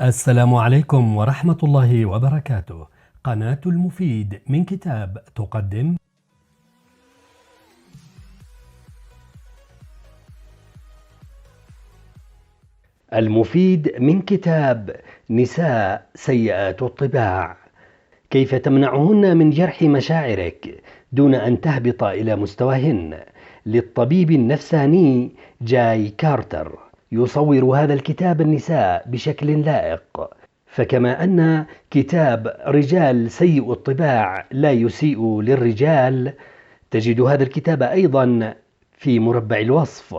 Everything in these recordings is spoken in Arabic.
السلام عليكم ورحمة الله وبركاته. قناة المفيد من كتاب تقدم المفيد من كتاب نساء سيئات الطباع، كيف تمنعهن من جرح مشاعرك دون أن تهبط إلى مستواهن، للطبيب النفساني جاي كارتر. يصور هذا الكتاب النساء بشكل لائق، فكما أن كتاب رجال سيء الطباع لا يسيء للرجال، تجد هذا الكتاب أيضا في مربع الوصف.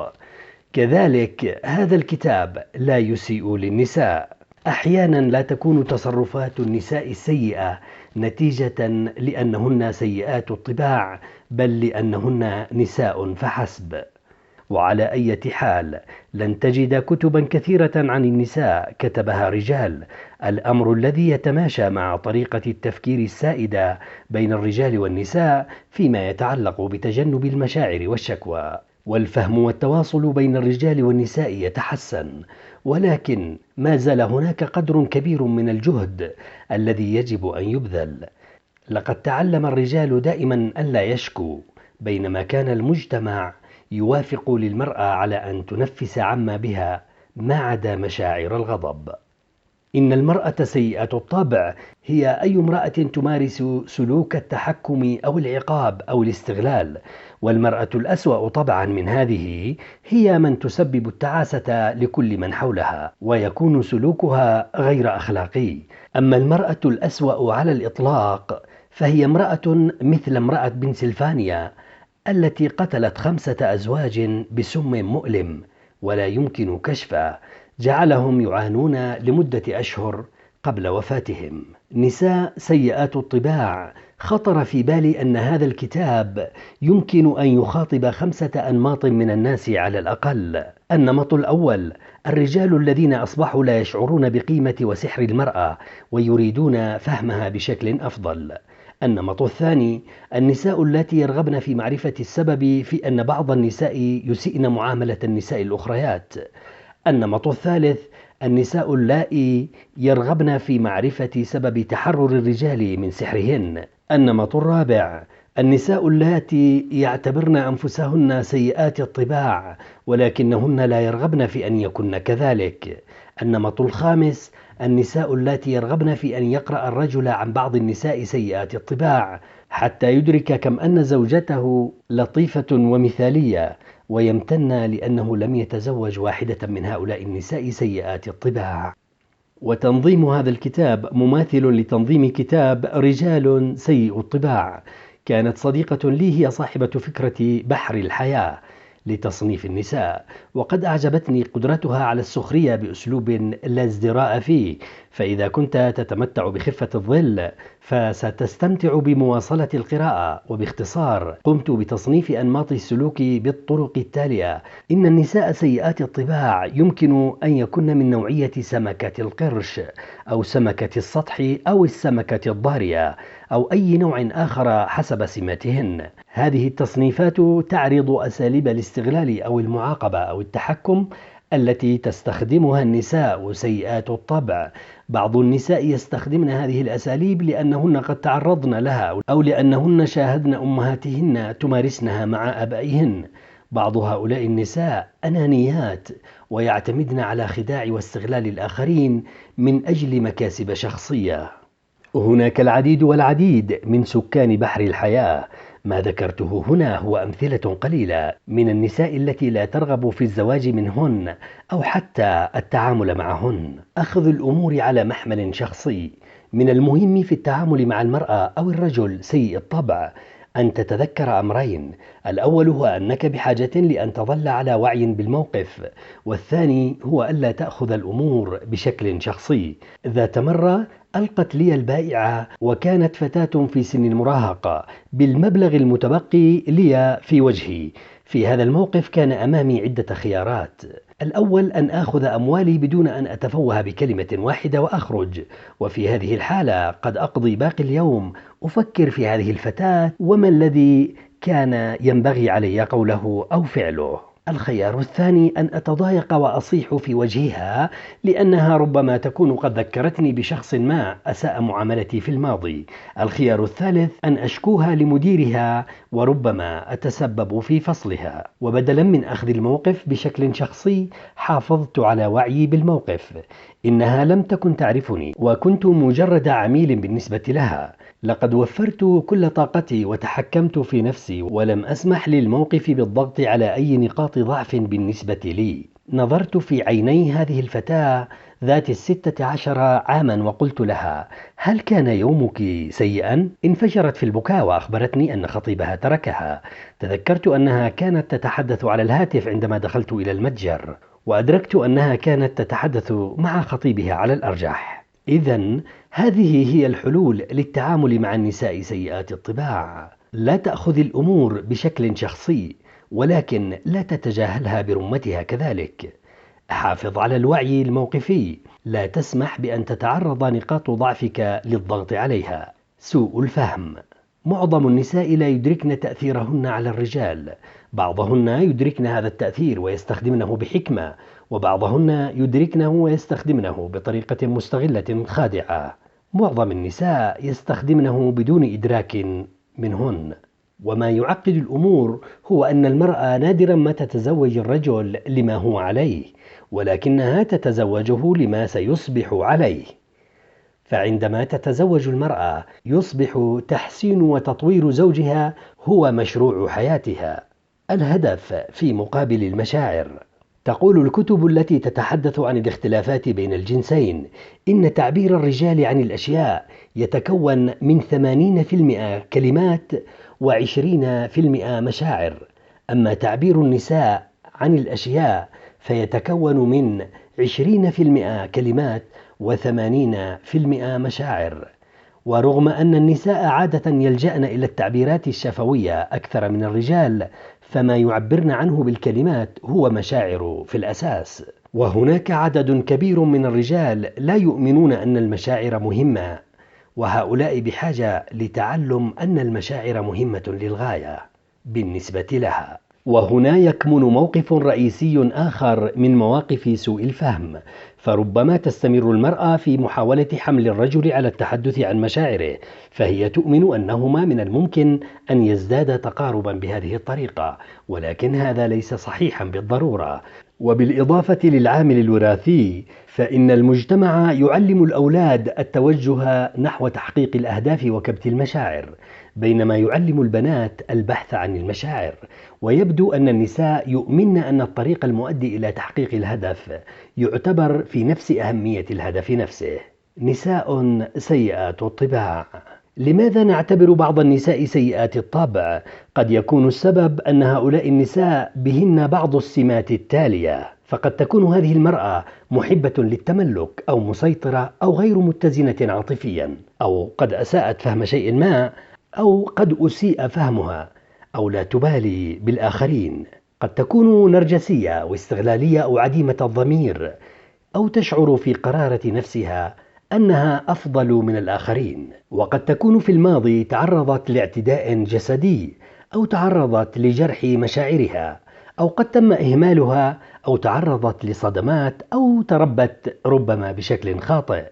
كذلك هذا الكتاب لا يسيء للنساء. أحيانا لا تكون تصرفات النساء السيئة نتيجة لأنهن سيئات الطباع، بل لأنهن نساء فحسب. وعلى أي حال لن تجد كتبا كثيرة عن النساء كتبها رجال، الأمر الذي يتماشى مع طريقة التفكير السائدة بين الرجال والنساء فيما يتعلق بتجنب المشاعر والشكوى. والفهم والتواصل بين الرجال والنساء يتحسن، ولكن ما زال هناك قدر كبير من الجهد الذي يجب أن يبذل. لقد تعلم الرجال دائما أن لا يشكوا، بينما كان المجتمع يوافق للمرأة على أن تنفس عما بها ما عدا مشاعر الغضب. إن المرأة سيئة الطبع هي أي امرأة تمارس سلوك التحكم أو العقاب أو الاستغلال، والمرأة الأسوأ طبعا من هذه هي من تسبب التعاسة لكل من حولها ويكون سلوكها غير أخلاقي. أما المرأة الأسوأ على الإطلاق فهي امرأة مثل امرأة بنسلفانيا التي قتلت 5 أزواج بسم مؤلم ولا يمكن كشفه، جعلهم يعانون لمدة أشهر قبل وفاتهم. نساء سيئات الطباع خطر في بالي أن هذا الكتاب يمكن أن يخاطب 5 أنماط من الناس على الأقل. النمط الأول: الرجال الذين أصبحوا لا يشعرون بقيمة وسحر المرأة ويريدون فهمها بشكل أفضل. النمط الثاني: النساء اللاتي يرغبن في معرفة السبب في أن بعض النساء يسيئن معاملة النساء الأخريات. النمط الثالث: النساء اللائي يرغبن في معرفة سبب تحرر الرجال من سحرهن. النمط الرابع: النساء اللاتي يعتبرن أنفسهن سيئات الطباع ولكنهن لا يرغبن في أن يكن كذلك. النمط الخامس: النساء اللاتي يرغبن في أن يقرأ الرجل عن بعض النساء سيئات الطباع حتى يدرك كم أن زوجته لطيفة ومثالية ويمتن لأنه لم يتزوج واحدة من هؤلاء النساء سيئات الطباع. وتنظيم هذا الكتاب مماثل لتنظيم كتاب رجال سيء الطباع. كانت صديقة لي هي صاحبة فكرة بحر الحياة لتصنيف النساء، وقد أعجبتني قدرتها على السخرية بأسلوب لا ازدراء فيه، فإذا كنت تتمتع بخفة الظل فستستمتع بمواصلة القراءة. وباختصار قمت بتصنيف أنماط السلوك بالطرق التالية: إن النساء سيئات الطباع يمكن أن يكن من نوعية سمكة القرش أو سمكة السطح أو السمكة الضارية أو أي نوع آخر حسب سماتهن. هذه التصنيفات تعرض أساليب الاستغلال أو المعاقبة أو التحكم التي تستخدمها النساء سيئات الطبع. بعض النساء يستخدمن هذه الأساليب لأنهن قد تعرضن لها أو لأنهن شاهدن أمهاتهن تمارسنها مع آبائهن. بعض هؤلاء النساء أنانيات ويعتمدن على خداع واستغلال الآخرين من أجل مكاسب شخصية. هناك العديد والعديد من سكان بحر الحياة. ما ذكرته هنا هو أمثلة قليلة من النساء التي لا ترغب في الزواج منهن أو حتى التعامل معهن. أخذ الأمور على محمل شخصي. من المهم في التعامل مع المرأة أو الرجل سيء الطبع أن تتذكر أمرين: الأول هو أنك بحاجة لأن تظل على وعي بالموقف، والثاني هو ألا تأخذ الأمور بشكل شخصي. ذات مرة ألقت لي البائعة وكانت فتاة في سن المراهقة بالمبلغ المتبقي لي في وجهي. في هذا الموقف كان أمامي عدة خيارات: الأول أن آخذ أموالي بدون أن أتفوه بكلمة واحدة وأخرج، وفي هذه الحالة قد أقضي باقي اليوم أفكر في هذه الفتاة وما الذي كان ينبغي علي قوله أو فعله. الخيار الثاني أن أتضايق وأصيح في وجهها لأنها ربما تكون قد ذكرتني بشخص ما أساء معاملتي في الماضي. الخيار الثالث أن أشكوها لمديرها وربما أتسبب في فصلها. وبدلا من أخذ الموقف بشكل شخصي حافظت على وعيي بالموقف. إنها لم تكن تعرفني وكنت مجرد عميل بالنسبة لها. لقد وفرت كل طاقتي وتحكمت في نفسي ولم أسمح للموقف بالضغط على أي نقاط ضعف بالنسبة لي. نظرت في عيني هذه الفتاة ذات 16 عاما وقلت لها: هل كان يومك سيئا؟ انفجرت في البكاء وأخبرتني أن خطيبها تركها. تذكرت أنها كانت تتحدث على الهاتف عندما دخلت إلى المتجر، وأدركت أنها كانت تتحدث مع خطيبها على الأرجح. إذن هذه هي الحلول للتعامل مع النساء سيئات الطباع. لا تأخذ الأمور بشكل شخصي، ولكن لا تتجاهلها برمتها كذلك. حافظ على الوعي الموقفي. لا تسمح بأن تتعرض نقاط ضعفك للضغط عليها. سوء الفهم. معظم النساء لا يدركن تأثيرهن على الرجال. بعضهن يدركن هذا التأثير ويستخدمنه بحكمة، وبعضهن يدركنه ويستخدمنه بطريقة مستغلة خادعة. معظم النساء يستخدمنه بدون إدراك منهن. وما يعقد الأمور هو أن المرأة نادرا ما تتزوج الرجل لما هو عليه، ولكنها تتزوجه لما سيصبح عليه. فعندما تتزوج المرأة يصبح تحسين وتطوير زوجها هو مشروع حياتها. الهدف في مقابل المشاعر. تقول الكتب التي تتحدث عن الاختلافات بين الجنسين إن تعبير الرجال عن الأشياء يتكون من 80% كلمات و20% مشاعر، أما تعبير النساء عن الأشياء فيتكون من 20% كلمات و80% مشاعر. ورغم أن النساء عادة يلجأن إلى التعبيرات الشفوية أكثر من الرجال، فما يعبرن عنه بالكلمات هو مشاعر في الأساس. وهناك عدد كبير من الرجال لا يؤمنون أن المشاعر مهمة، وهؤلاء بحاجة لتعلم أن المشاعر مهمة للغاية بالنسبة لها. وهنا يكمن موقف رئيسي آخر من مواقف سوء الفهم. فربما تستمر المرأة في محاولة حمل الرجل على التحدث عن مشاعره، فهي تؤمن أنهما من الممكن أن يزدادا تقاربا بهذه الطريقة، ولكن هذا ليس صحيحا بالضرورة. وبالإضافة للعامل الوراثي، فإن المجتمع يعلم الأولاد التوجه نحو تحقيق الأهداف وكبت المشاعر، بينما يعلم البنات البحث عن المشاعر. ويبدو أن النساء يؤمن أن الطريق المؤدي إلى تحقيق الهدف يعتبر في نفس أهمية الهدف نفسه. نساء سيئات الطباع. لماذا نعتبر بعض النساء سيئات الطبع؟ قد يكون السبب أن هؤلاء النساء بهن بعض السمات التالية. فقد تكون هذه المرأة محبة للتملك أو مسيطرة أو غير متزنة عاطفيا، أو قد أساءت فهم شيء ما، أو قد أسيء فهمها، أو لا تبالي بالآخرين. قد تكون نرجسية واستغلالية أو عديمة الضمير، أو تشعر في قرارة نفسها أنها أفضل من الآخرين. وقد تكون في الماضي تعرضت لاعتداء جسدي، أو تعرضت لجرح مشاعرها، أو قد تم إهمالها، أو تعرضت لصدمات، أو تربت ربما بشكل خاطئ،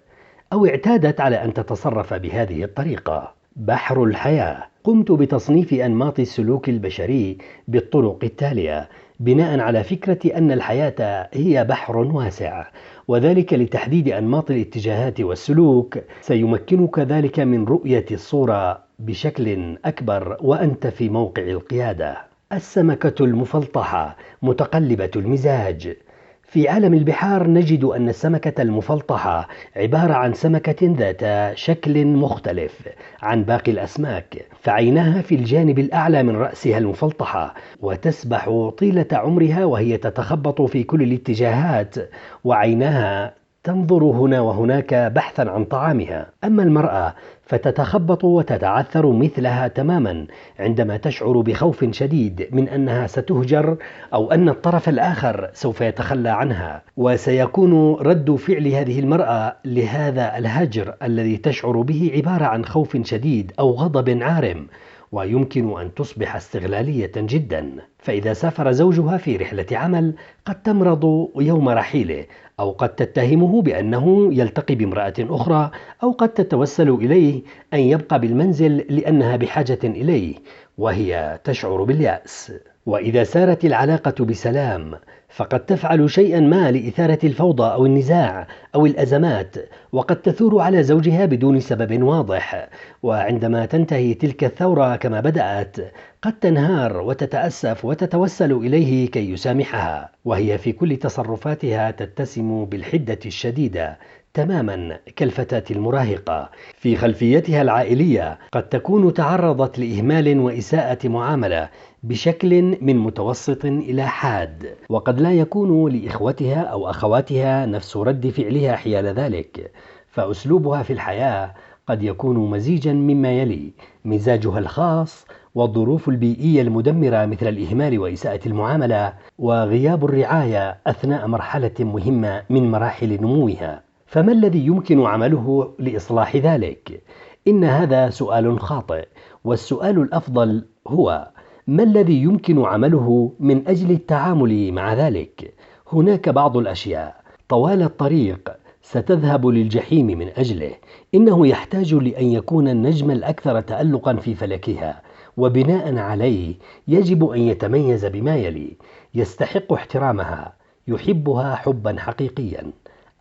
أو اعتادت على أن تتصرف بهذه الطريقة. بحر الحياة. قمت بتصنيف أنماط السلوك البشري بالطرق التالية، بناء على فكرة أن الحياة هي بحر واسع، وذلك لتحديد أنماط الاتجاهات والسلوك سيمكنك ذلك من رؤية الصورة بشكل أكبر وأنت في موقع القيادة. السمكة المفلطحة متقلبة المزاج. في عالم البحار نجد أن السمكة المفلطحة عبارة عن سمكة ذات شكل مختلف عن باقي الأسماك، فعيناها في الجانب الأعلى من رأسها المفلطحة، وتسبح طيلة عمرها وهي تتخبط في كل الاتجاهات، وعيناها تنظر هنا وهناك بحثا عن طعامها. أما المرأة فتتخبط وتتعثر مثلها تماما عندما تشعر بخوف شديد من أنها ستهجر، أو أن الطرف الآخر سوف يتخلى عنها، وسيكون رد فعل هذه المرأة لهذا الهجر الذي تشعر به عبارة عن خوف شديد أو غضب عارم. ويمكن أن تصبح استغلالية جدا. فإذا سافر زوجها في رحلة عمل قد تمرض يوم رحيله، أو قد تتهمه بأنه يلتقي بامرأة أخرى، أو قد تتوسل إليه أن يبقى بالمنزل لأنها بحاجة إليه، وهي تشعر باليأس. وإذا سارت العلاقة بسلام فقد تفعل شيئا ما لإثارة الفوضى أو النزاع أو الأزمات، وقد تثور على زوجها بدون سبب واضح، وعندما تنتهي تلك الثورة كما بدأت قد تنهار وتتأسف وتتوسل إليه كي يسامحها، وهي في كل تصرفاتها تتسم بالحدة الشديدة تماما كالفتاة المراهقة. في خلفيتها العائلية قد تكون تعرضت لإهمال وإساءة معاملة بشكل من متوسط إلى حاد، وقد لا يكون لإخوتها أو أخواتها نفس رد فعلها حيال ذلك، فأسلوبها في الحياة قد يكون مزيجا مما يلي: مزاجها الخاص، والظروف البيئية المدمرة مثل الإهمال وإساءة المعاملة، وغياب الرعاية أثناء مرحلة مهمة من مراحل نموها. فما الذي يمكن عمله لإصلاح ذلك؟ إن هذا سؤال خاطئ، والسؤال الأفضل هو: ما الذي يمكن عمله من أجل التعامل مع ذلك؟ هناك بعض الأشياء طوال الطريق ستذهب للجحيم من أجله. إنه يحتاج لأن يكون النجم الأكثر تألقا في فلكها، وبناء عليه يجب أن يتميز بما يلي: يستحق احترامها، يحبها حبا حقيقيا،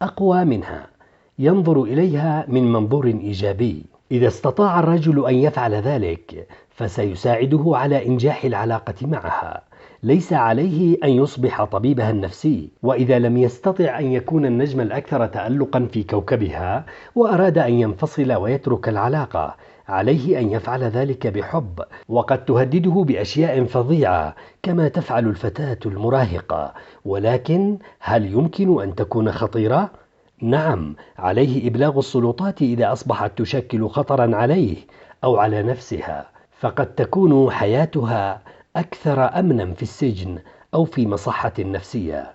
أقوى منها، ينظر إليها من منظور إيجابي. إذا استطاع الرجل أن يفعل ذلك فسيساعده على إنجاح العلاقة معها. ليس عليه أن يصبح طبيبها النفسي. وإذا لم يستطع أن يكون النجم الأكثر تألقا في كوكبها وأراد أن ينفصل ويترك العلاقة، عليه أن يفعل ذلك بحب، وقد تهدده بأشياء فظيعة كما تفعل الفتاة المراهقة. ولكن هل يمكن أن تكون خطيرة؟ نعم، عليه إبلاغ السلطات إذا أصبحت تشكل خطرا عليه أو على نفسها، فقد تكون حياتها أكثر أمنا في السجن أو في مصحة نفسية.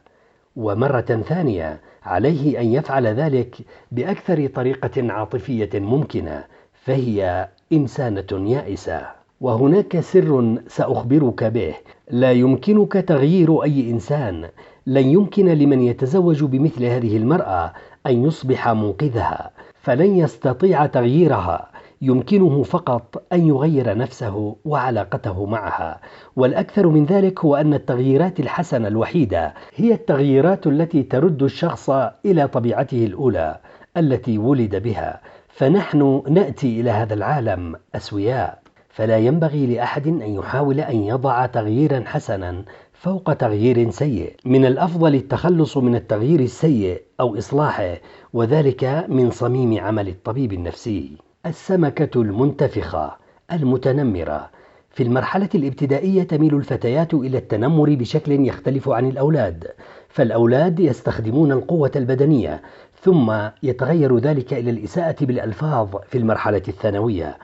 ومرة ثانية عليه أن يفعل ذلك بأكثر طريقة عاطفية ممكنة، فهي إنسانة يائسة. وهناك سر سأخبرك به: لا يمكنك تغيير أي إنسان. لن يمكن لمن يتزوج بمثل هذه المرأة أن يصبح منقذها، فلن يستطيع تغييرها. يمكنه فقط أن يغير نفسه وعلاقته معها. والأكثر من ذلك هو أن التغييرات الحسنة الوحيدة هي التغييرات التي ترد الشخص إلى طبيعته الأولى التي ولد بها. فنحن نأتي إلى هذا العالم أسوياء، فلا ينبغي لأحد أن يحاول أن يضع تغييرا حسنا فوق تغيير سيء. من الأفضل التخلص من التغيير السيء أو إصلاحه، وذلك من صميم عمل الطبيب النفسي. السمكة المنتفخة المتنمرة. في المرحلة الابتدائية تميل الفتيات إلى التنمر بشكل يختلف عن الأولاد، فالأولاد يستخدمون القوة البدنية، ثم يتغير ذلك إلى الإساءة بالألفاظ في المرحلة الثانوية.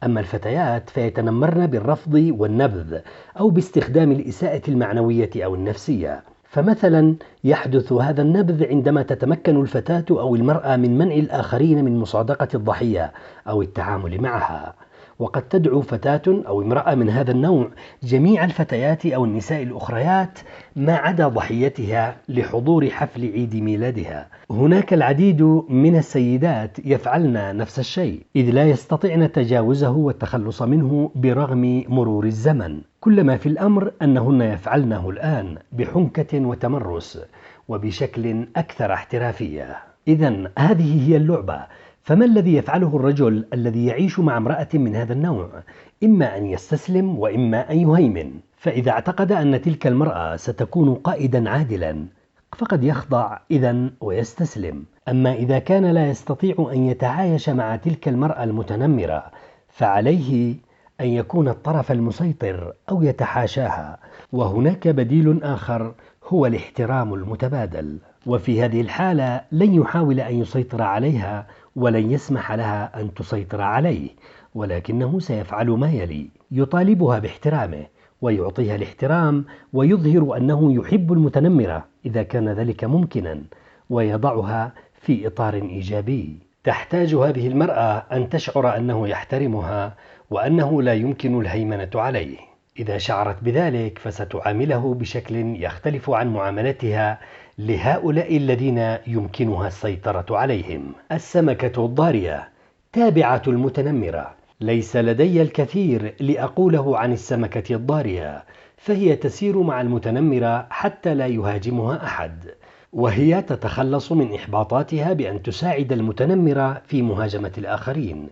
أما الفتيات فيتنمرن بالرفض والنبذ، أو باستخدام الإساءة المعنوية أو النفسية. فمثلا يحدث هذا النبذ عندما تتمكن الفتاة أو المرأة من منع الآخرين من مصادقة الضحية أو التعامل معها. وقد تدعو فتاة أو امرأة من هذا النوع جميع الفتيات أو النساء الأخريات ما عدا ضحيتها لحضور حفل عيد ميلادها. هناك العديد من السيدات يفعلن نفس الشيء، إذ لا يستطعن تجاوزه والتخلص منه برغم مرور الزمن. كل ما في الأمر أنهن يفعلنه الآن بحنكة وتمرس وبشكل أكثر احترافية. إذن هذه هي اللعبة. فما الذي يفعله الرجل الذي يعيش مع امرأة من هذا النوع؟ إما أن يستسلم وإما أن يهيمن. فإذا اعتقد أن تلك المرأة ستكون قائدا عادلا فقد يخضع إذن ويستسلم. أما إذا كان لا يستطيع أن يتعايش مع تلك المرأة المتنمرة فعليه أن يكون الطرف المسيطر أو يتحاشاها. وهناك بديل آخر هو الاحترام المتبادل، وفي هذه الحالة لن يحاول أن يسيطر عليها ولن يسمح لها أن تسيطر عليه، ولكنه سيفعل ما يلي: يطالبها باحترامه ويعطيها الاحترام، ويظهر أنه يحب المتنمرة إذا كان ذلك ممكنا، ويضعها في إطار إيجابي. تحتاج هذه المرأة أن تشعر أنه يحترمها وأنه لا يمكن الهيمنة عليه. إذا شعرت بذلك فستعامله بشكل يختلف عن معاملتها لهؤلاء الذين يمكنها السيطرة عليهم. السمكة الضارية تابعة المتنمرة. ليس لدي الكثير لأقوله عن السمكة الضارية، فهي تسير مع المتنمرة حتى لا يهاجمها أحد، وهي تتخلص من إحباطاتها بأن تساعد المتنمرة في مهاجمة الآخرين.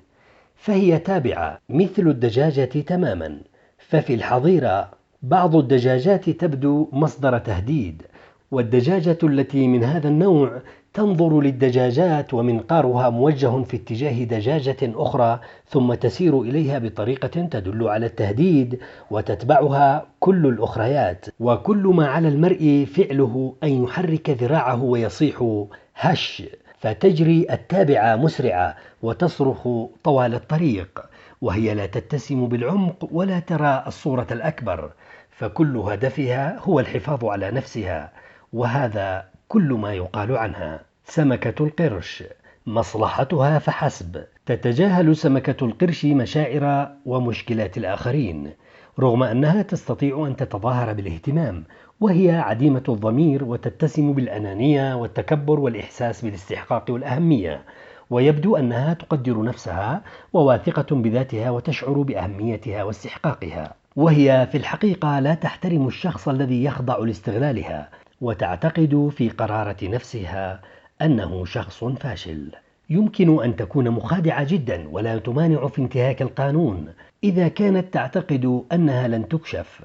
فهي تابعة مثل الدجاجة تماما. ففي الحظيرة بعض الدجاجات تبدو مصدر تهديد، والدجاجة التي من هذا النوع تنظر للدجاجات ومنقارها موجه في اتجاه دجاجة أخرى، ثم تسير إليها بطريقة تدل على التهديد وتتبعها كل الأخريات، وكل ما على المرء فعله أن يحرك ذراعه ويصيح هش، فتجري التابعة مسرعة وتصرخ طوال الطريق، وهي لا تتسم بالعمق ولا ترى الصورة الأكبر، فكل هدفها هو الحفاظ على نفسها، وهذا كل ما يقال عنها. سمكة القرش مصلحتها فحسب. تتجاهل سمكة القرش مشاعر ومشكلات الآخرين، رغم أنها تستطيع أن تتظاهر بالاهتمام، وهي عديمة الضمير وتتسم بالأنانية والتكبر والإحساس بالاستحقاق والأهمية، ويبدو أنها تقدر نفسها وواثقة بذاتها وتشعر بأهميتها واستحقاقها، وهي في الحقيقة لا تحترم الشخص الذي يخضع لاستغلالها، وتعتقد في قرارة نفسها أنه شخص فاشل. يمكن أن تكون مخادعة جدا ولا تمانع في انتهاك القانون إذا كانت تعتقد أنها لن تكشف،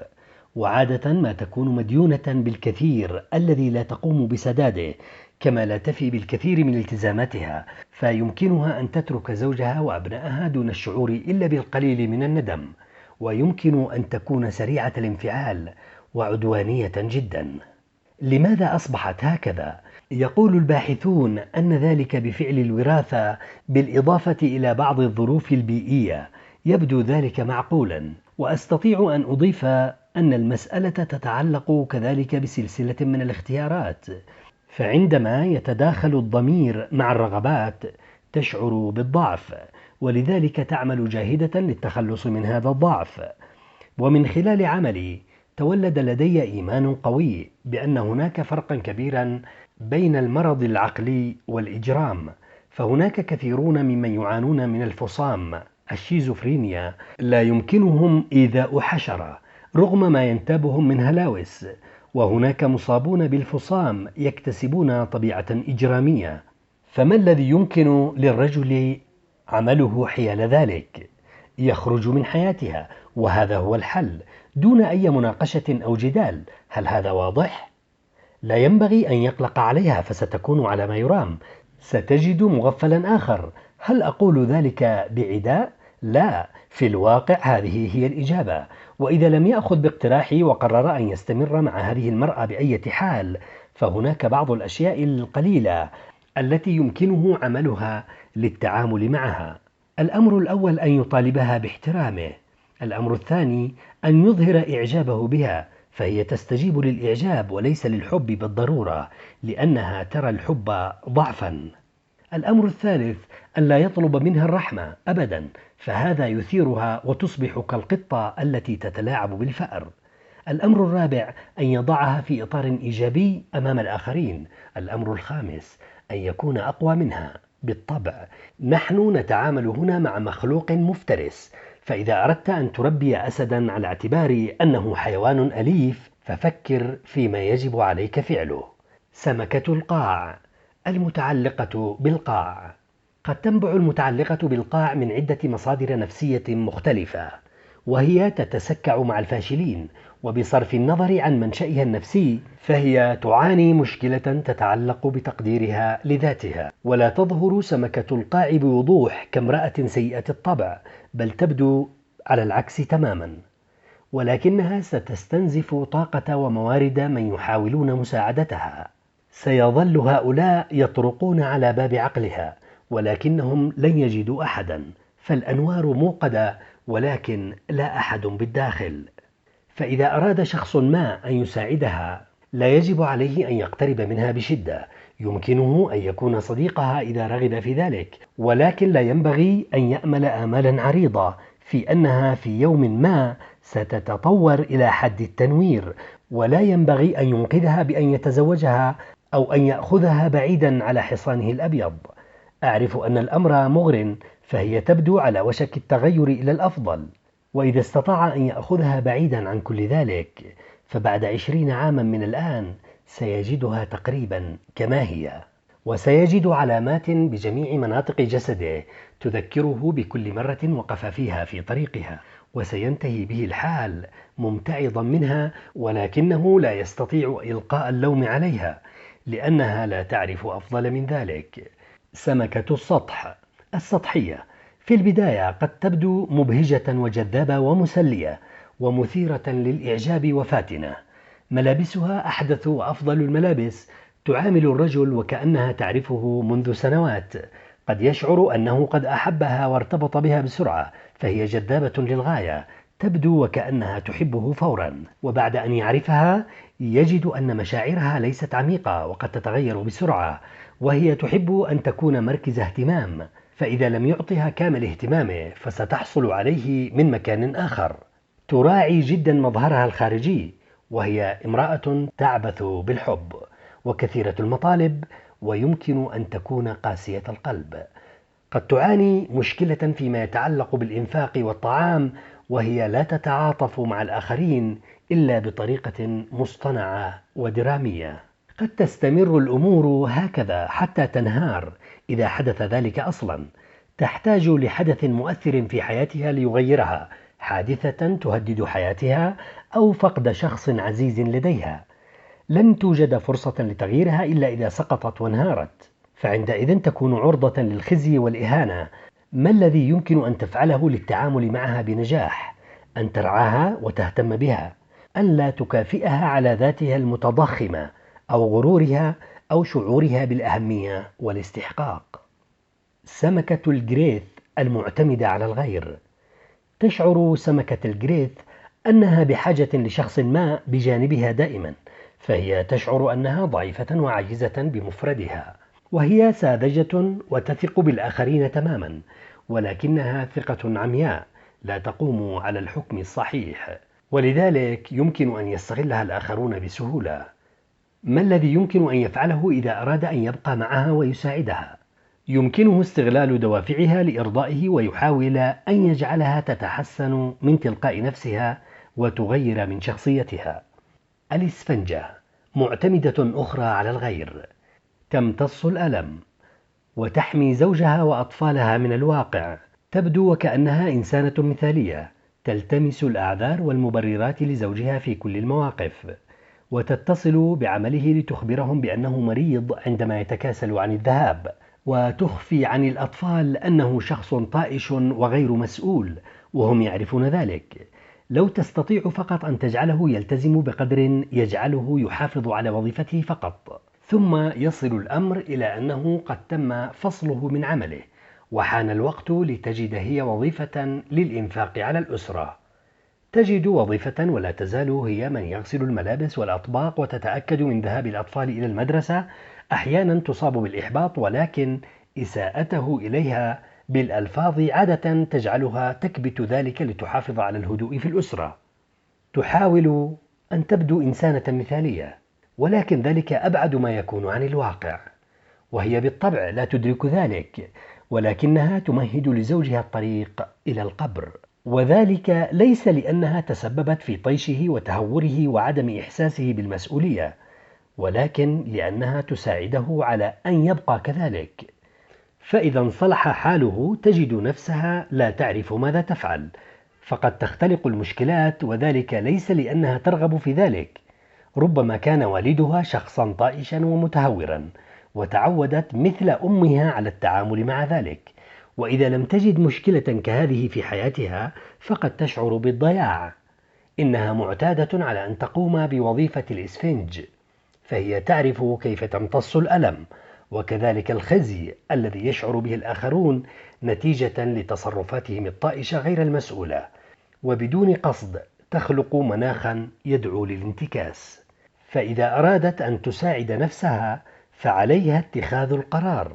وعادة ما تكون مديونة بالكثير الذي لا تقوم بسداده، كما لا تفي بالكثير من التزاماتها، فيمكنها أن تترك زوجها وأبنائها دون الشعور إلا بالقليل من الندم، ويمكن أن تكون سريعة الانفعال وعدوانية جدا. لماذا أصبحت هكذا؟ يقول الباحثون أن ذلك بفعل الوراثة بالإضافة إلى بعض الظروف البيئية. يبدو ذلك معقولا، وأستطيع أن أضيف أن المسألة تتعلق كذلك بسلسلة من الاختيارات، فعندما يتداخل الضمير مع الرغبات تشعر بالضعف، ولذلك تعمل جاهدة للتخلص من هذا الضعف. ومن خلال عملي تولد لدي إيمان قوي بأن هناك فرقا كبيرا بين المرض العقلي والإجرام، فهناك كثيرون ممن يعانون من الفصام الشيزوفرينيا لا يمكنهم إيذاء حشرة رغم ما ينتابهم من هلاوس، وهناك مصابون بالفصام يكتسبون طبيعة إجرامية. فما الذي يمكن للرجل عمله حيال ذلك؟ يخرج من حياتها، وهذا هو الحل دون أي مناقشة أو جدال. هل هذا واضح؟ لا ينبغي أن يقلق عليها، فستكون على ما يرام. ستجد مغفلا آخر. هل أقول ذلك بعداء؟ لا، في الواقع هذه هي الإجابة. وإذا لم يأخذ باقتراحي وقرر أن يستمر مع هذه المرأة بأي حال، فهناك بعض الأشياء القليلة التي يمكنه عملها للتعامل معها. الأمر الأول أن يطالبها باحترامه. الأمر الثاني أن يظهر إعجابه بها، فهي تستجيب للإعجاب وليس للحب بالضرورة، لأنها ترى الحب ضعفا. الأمر الثالث أن لا يطلب منها الرحمة أبدا، فهذا يثيرها وتصبح كالقطة التي تتلاعب بالفأر. الأمر الرابع أن يضعها في إطار إيجابي أمام الآخرين. الأمر الخامس أن يكون أقوى منها. بالطبع نحن نتعامل هنا مع مخلوق مفترس، فإذا أردت أن تربي أسدا على اعتبار أنه حيوان أليف، ففكر فيما يجب عليك فعله. سمكة القاع المتعلقة بالقاع. قد تنبع المتعلقة بالقاع من عدة مصادر نفسية مختلفة، وهي تتسكع مع الفاشلين، وبصرف النظر عن منشأها النفسي فهي تعاني مشكلة تتعلق بتقديرها لذاتها. ولا تظهر سمكة القاع بوضوح كامرأة سيئة الطبع، بل تبدو على العكس تماما، ولكنها ستستنزف طاقة وموارد من يحاولون مساعدتها. سيظل هؤلاء يطرقون على باب عقلها، ولكنهم لن يجدوا أحدا، فالأنوار موقدة ولكن لا أحد بالداخل. فإذا أراد شخص ما أن يساعدها لا يجب عليه أن يقترب منها بشدة. يمكنه أن يكون صديقها إذا رغب في ذلك، ولكن لا ينبغي أن يأمل آمالا عريضة في أنها في يوم ما ستتطور إلى حد التنوير، ولا ينبغي أن ينقذها بأن يتزوجها أو أن يأخذها بعيدا على حصانه الأبيض. أعرف أن الأمر مغر، فهي تبدو على وشك التغير إلى الأفضل، وإذا استطاع أن يأخذها بعيدا عن كل ذلك فبعد 20 عاما من الآن سيجدها تقريبا كما هي، وسيجد علامات بجميع مناطق جسده تذكره بكل مرة وقف فيها في طريقها، وسينتهي به الحال ممتعضا منها، ولكنه لا يستطيع إلقاء اللوم عليها لأنها لا تعرف أفضل من ذلك. سمكة السطح السطحية في البداية قد تبدو مبهجة وجذابة ومسلية ومثيرة للإعجاب وفاتنة. ملابسها أحدث وأفضل الملابس، تعامل الرجل وكأنها تعرفه منذ سنوات، قد يشعر أنه قد أحبها وارتبط بها بسرعة، فهي جذابة للغاية، تبدو وكأنها تحبه فورا، وبعد أن يعرفها يجد أن مشاعرها ليست عميقة وقد تتغير بسرعة، وهي تحب أن تكون مركز اهتمام، فإذا لم يعطها كامل اهتمامه فستحصل عليه من مكان آخر. تراعي جدا مظهرها الخارجي، وهي امرأة تعبث بالحب وكثيرة المطالب، ويمكن أن تكون قاسية القلب. قد تعاني مشكلة فيما يتعلق بالإنفاق والطعام، وهي لا تتعاطف مع الآخرين إلا بطريقة مصطنعة ودرامية. قد تستمر الأمور هكذا حتى تنهار إذا حدث ذلك أصلا. تحتاج لحدث مؤثر في حياتها ليغيرها، حادثة تهدد حياتها أو فقد شخص عزيز لديها. لن توجد فرصة لتغييرها إلا إذا سقطت وانهارت، فعندئذ تكون عرضة للخزي والإهانة. ما الذي يمكن أن تفعله للتعامل معها بنجاح؟ أن ترعاها وتهتم بها، أن لا تكافئها على ذاتها المتضخمة أو غرورها أو شعورها بالأهمية والاستحقاق. سمكة الجريث المعتمدة على الغير. تشعر سمكة الجريث أنها بحاجة لشخص ما بجانبها دائما، فهي تشعر أنها ضعيفة وعاجزة بمفردها، وهي ساذجة وتثق بالآخرين تماما، ولكنها ثقة عمياء لا تقوم على الحكم الصحيح، ولذلك يمكن أن يستغلها الآخرون بسهولة. ما الذي يمكن أن يفعله إذا أراد أن يبقى معها ويساعدها؟ يمكنه استغلال دوافعها لإرضائه، ويحاول أن يجعلها تتحسن من تلقاء نفسها وتغير من شخصيتها. الإسفنجة معتمدة أخرى على الغير، تمتص الألم وتحمي زوجها وأطفالها من الواقع. تبدو وكأنها إنسانة مثالية، تلتمس الأعذار والمبررات لزوجها في كل المواقف، وتتصل بعمله لتخبرهم بأنه مريض عندما يتكاسل عن الذهاب، وتخفي عن الأطفال أنه شخص طائش وغير مسؤول، وهم يعرفون ذلك. لو تستطيع فقط أن تجعله يلتزم بقدر يجعله يحافظ على وظيفته فقط، ثم يصل الأمر إلى أنه قد تم فصله من عمله، وحان الوقت لتجد هي وظيفة للإنفاق على الأسرة. تجد وظيفة ولا تزال هي من يغسل الملابس والأطباق وتتأكد من ذهاب الأطفال إلى المدرسة. أحيانا تصاب بالإحباط، ولكن إساءته إليها بالألفاظ عادة تجعلها تكبت ذلك لتحافظ على الهدوء في الأسرة. تحاول أن تبدو إنسانة مثالية، ولكن ذلك أبعد ما يكون عن الواقع، وهي بالطبع لا تدرك ذلك، ولكنها تمهد لزوجها الطريق إلى القبر، وذلك ليس لأنها تسببت في طيشه وتهوره وعدم إحساسه بالمسؤولية، ولكن لأنها تساعده على أن يبقى كذلك. فإذا انصلح حاله تجد نفسها لا تعرف ماذا تفعل، فقد تختلق المشكلات، وذلك ليس لأنها ترغب في ذلك. ربما كان والدها شخصا طائشا ومتهورا، وتعودت مثل أمها على التعامل مع ذلك، وإذا لم تجد مشكلة كهذه في حياتها فقد تشعر بالضياع. إنها معتادة على أن تقوم بوظيفة الإسفنج، فهي تعرف كيف تمتص الألم، وكذلك الخزي الذي يشعر به الآخرون نتيجة لتصرفاتهم الطائشة غير المسؤولة، وبدون قصد تخلق مناخا يدعو للانتكاس. فإذا أرادت أن تساعد نفسها فعليها اتخاذ القرار،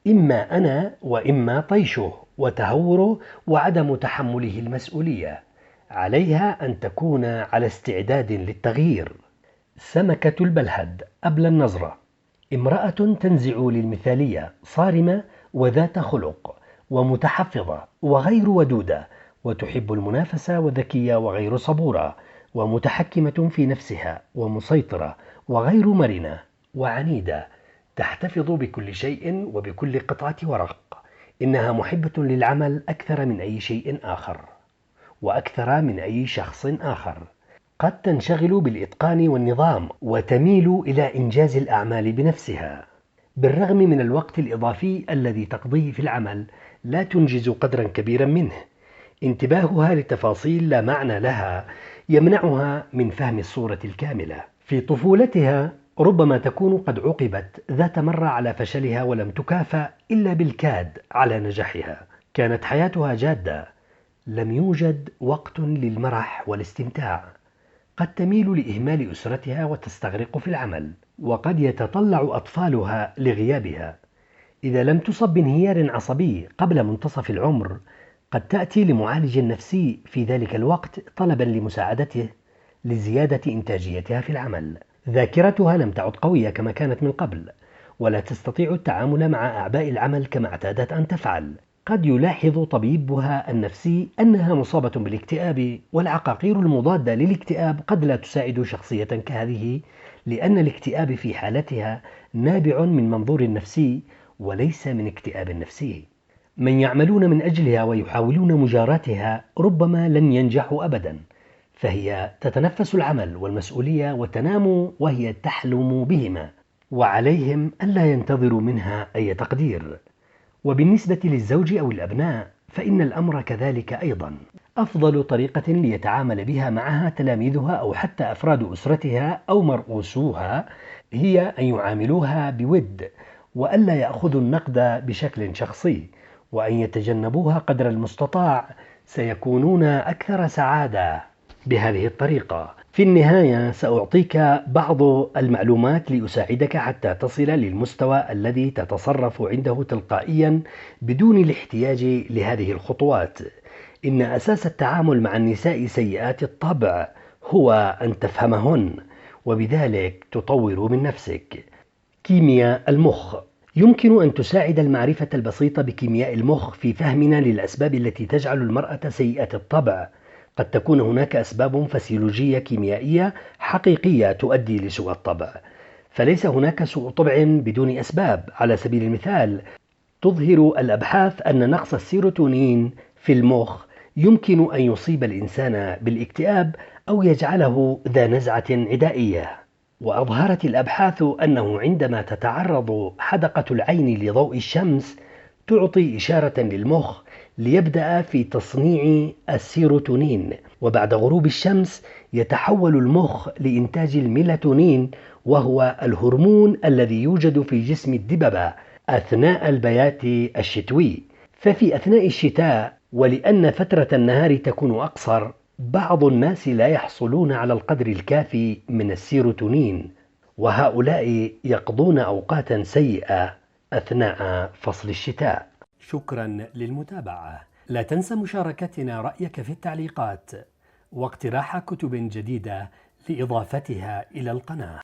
إما أنا وإما طيشه وتهوره وعدم تحمله المسؤولية. عليها أن تكون على استعداد للتغيير. سمكة البلهد قبل النظرة. امرأة تنزع للمثالية، صارمة وذات خلق ومتحفظة وغير ودودة، وتحب المنافسة وذكية وغير صبورة، ومتحكمة في نفسها ومسيطرة وغير مرنة وعنيدة، تحتفظ بكل شيء وبكل قطعة ورق. إنها محبة للعمل أكثر من أي شيء آخر وأكثر من أي شخص آخر. قد تنشغل بالإتقان والنظام وتميل إلى إنجاز الأعمال بنفسها. بالرغم من الوقت الإضافي الذي تقضيه في العمل، لا تنجز قدرا كبيرا منه. انتباهها لتفاصيل لا معنى لها يمنعها من فهم الصورة الكاملة. في طفولتها ربما تكون قد عوقبت ذات مرة على فشلها ولم تكافأ إلا بالكاد على نجاحها. كانت حياتها جادة، لم يوجد وقت للمرح والاستمتاع. قد تميل لإهمال أسرتها وتستغرق في العمل، وقد يتطلع أطفالها لغيابها. إذا لم تصب بانهيار عصبي قبل منتصف العمر، قد تأتي لمعالج نفسي في ذلك الوقت طلبا لمساعدته لزيادة إنتاجيتها في العمل. ذاكرتها لم تعد قوية كما كانت من قبل، ولا تستطيع التعامل مع أعباء العمل كما اعتادت أن تفعل. قد يلاحظ طبيبها النفسي أنها مصابة بالاكتئاب، والعقاقير المضادة للاكتئاب قد لا تساعد شخصية كهذه، لأن الاكتئاب في حالتها نابع من منظور نفسي وليس من اكتئاب نفسي. من يعملون من أجلها ويحاولون مجاراتها ربما لن ينجحوا أبدا، فهي تتنفس العمل والمسؤولية وتنام وهي تحلم بهما، وعليهم ألا ينتظروا منها أي تقدير. وبالنسبة للزوج أو الأبناء فإن الأمر كذلك أيضا. أفضل طريقة ليتعامل بها معها تلاميذها أو حتى أفراد أسرتها أو مرؤوسوها هي أن يعاملوها بود، وألا يأخذوا النقد بشكل شخصي، وأن يتجنبوها قدر المستطاع. سيكونون أكثر سعادة بهذه الطريقة. في النهاية سأعطيك بعض المعلومات لأساعدك حتى تصل للمستوى الذي تتصرف عنده تلقائيا بدون الاحتياج لهذه الخطوات. إن أساس التعامل مع النساء سيئات الطبع هو أن تفهمهن، وبذلك تطور من نفسك. كيمياء المخ. يمكن أن تساعد المعرفة البسيطة بكيمياء المخ في فهمنا للأسباب التي تجعل المرأة سيئة الطبع. قد تكون هناك أسباب فسيولوجية كيميائية حقيقية تؤدي لسوء الطبع، فليس هناك سوء طبع بدون أسباب. على سبيل المثال، تظهر الأبحاث أن نقص السيروتونين في المخ يمكن أن يصيب الإنسان بالاكتئاب أو يجعله ذا نزعة عدائية. وأظهرت الأبحاث أنه عندما تتعرض حدقة العين لضوء الشمس تعطي إشارة للمخ ليبدأ في تصنيع السيروتونين، وبعد غروب الشمس يتحول المخ لإنتاج الميلاتونين، وهو الهرمون الذي يوجد في جسم الدببة أثناء البيات الشتوي. ففي أثناء الشتاء، ولأن فترة النهار تكون أقصر، بعض الناس لا يحصلون على القدر الكافي من السيروتونين، وهؤلاء يقضون أوقاتا سيئة أثناء فصل الشتاء. شكرا للمتابعة. لا تنسى مشاركتنا رأيك في التعليقات واقتراح كتب جديدة لإضافتها إلى القناة.